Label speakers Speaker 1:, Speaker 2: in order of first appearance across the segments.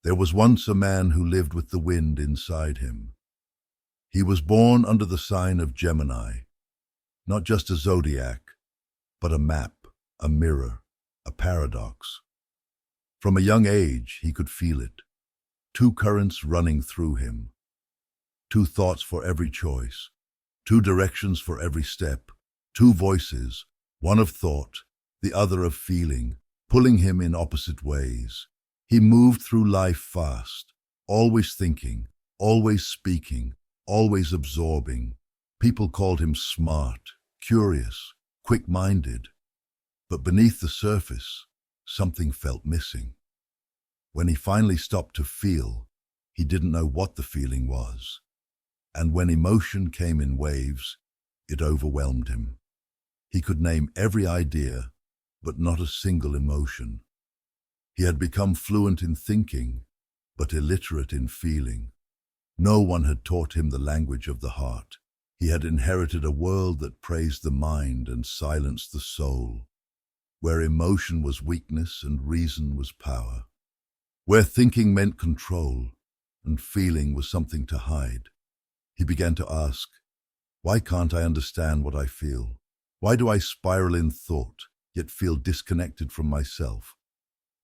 Speaker 1: There was once a man who lived with the wind inside him. He was born under the sign of Gemini, not just a zodiac, but a map, a mirror, a paradox. From a young age, he could feel it. Two currents running through him. Two thoughts for every choice. Two directions for every step. Two voices, one of thought, the other of feeling, pulling him in opposite ways. He moved through life fast, always thinking, always speaking, always absorbing. People called him smart, curious, quick-minded. But beneath the surface, something felt missing. When he finally stopped to feel, he didn't know what the feeling was. And when emotion came in waves, it overwhelmed him. He could name every idea, but not a single emotion. He had become fluent in thinking, but illiterate in feeling. No one had taught him the language of the heart. He had inherited a world that praised the mind and silenced the soul, where emotion was weakness and reason was power, where thinking meant control and feeling was something to hide. He began to ask, why can't I understand what I feel? Why do I spiral in thought, yet feel disconnected from myself?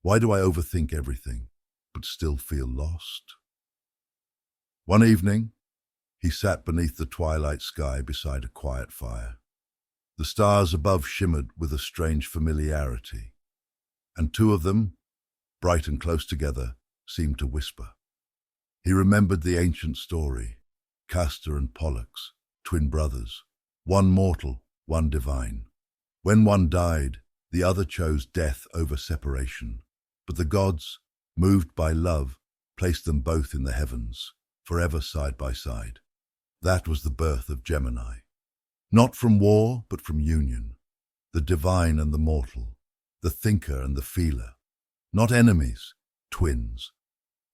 Speaker 1: Why do I overthink everything, but still feel lost? One evening, he sat beneath the twilight sky beside a quiet fire. The stars above shimmered with a strange familiarity, and two of them, bright and close together, seemed to whisper. He remembered the ancient story, Castor and Pollux, twin brothers, one mortal, one divine. When one died, the other chose death over separation. But the gods, moved by love, placed them both in the heavens, forever side by side. That was the birth of Gemini. Not from war, but from union. The divine and the mortal, the thinker and the feeler. Not enemies, twins.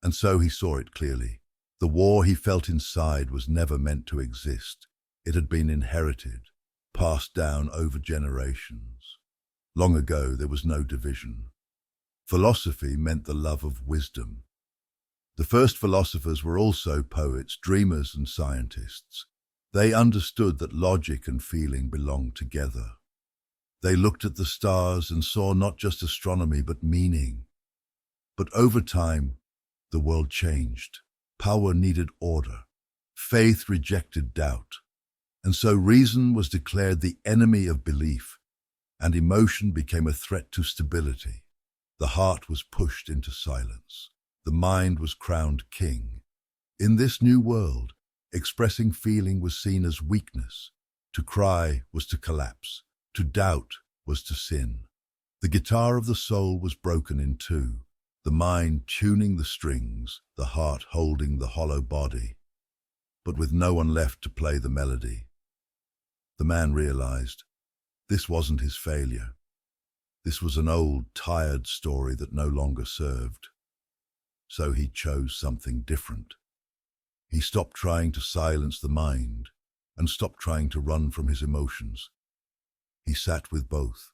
Speaker 1: And so he saw it clearly. The war he felt inside was never meant to exist. It had been inherited, passed down over generations. Long ago, there was no division. Philosophy meant the love of wisdom. The first philosophers were also poets, dreamers, and scientists. They understood that logic and feeling belonged together. They looked at the stars and saw not just astronomy, but meaning. But over time, the world changed. Power needed order. Faith rejected doubt. And so reason was declared the enemy of belief, and emotion became a threat to stability. The heart was pushed into silence. The mind was crowned king. In this new world, expressing feeling was seen as weakness. To cry was to collapse. To doubt was to sin. The guitar of the soul was broken in two, the mind tuning the strings, the heart holding the hollow body. But with no one left to play the melody, the man realized this wasn't his failure. This was an old, tired story that no longer served. So he chose something different. He stopped trying to silence the mind and stopped trying to run from his emotions. He sat with both.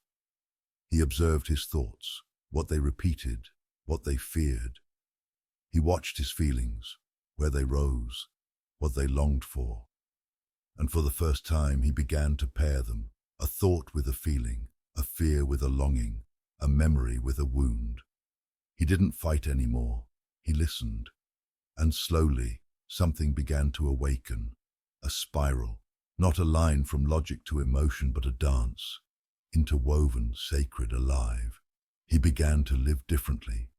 Speaker 1: He observed his thoughts, what they repeated, what they feared. He watched his feelings, where they rose, what they longed for. And for the first time, he began to pair them, a thought with a feeling, a fear with a longing, a memory with a wound. He didn't fight anymore. He listened. And slowly, something began to awaken. A spiral, not a line from logic to emotion, but a dance, interwoven, sacred, alive. He began to live differently,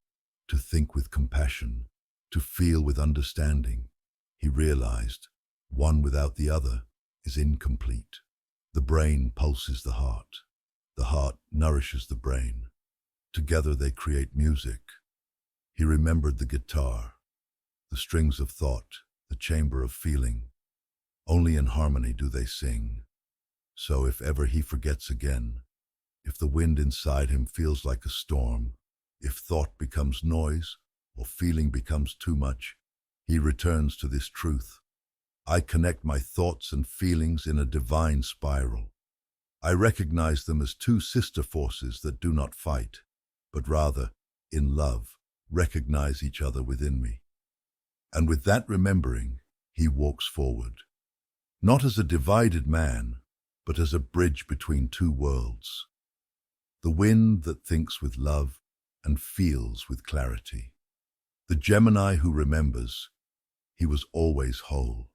Speaker 1: to think with compassion, to feel with understanding. He realized one without the other is incomplete. The brain pulses the heart. The heart nourishes the brain. Together they create music. He remembered the guitar, the strings of thought, the chamber of feeling. Only in harmony do they sing. So if ever he forgets again, if the wind inside him feels like a storm, if thought becomes noise or feeling becomes too much, he returns to this truth. I connect my thoughts and feelings in a divine spiral. I recognize them as two sister forces that do not fight, but rather, in love, recognize each other within me. And with that remembering, he walks forward, not as a divided man, but as a bridge between two worlds. The wind that thinks with love and feels with clarity. The Gemini who remembers, he was always whole.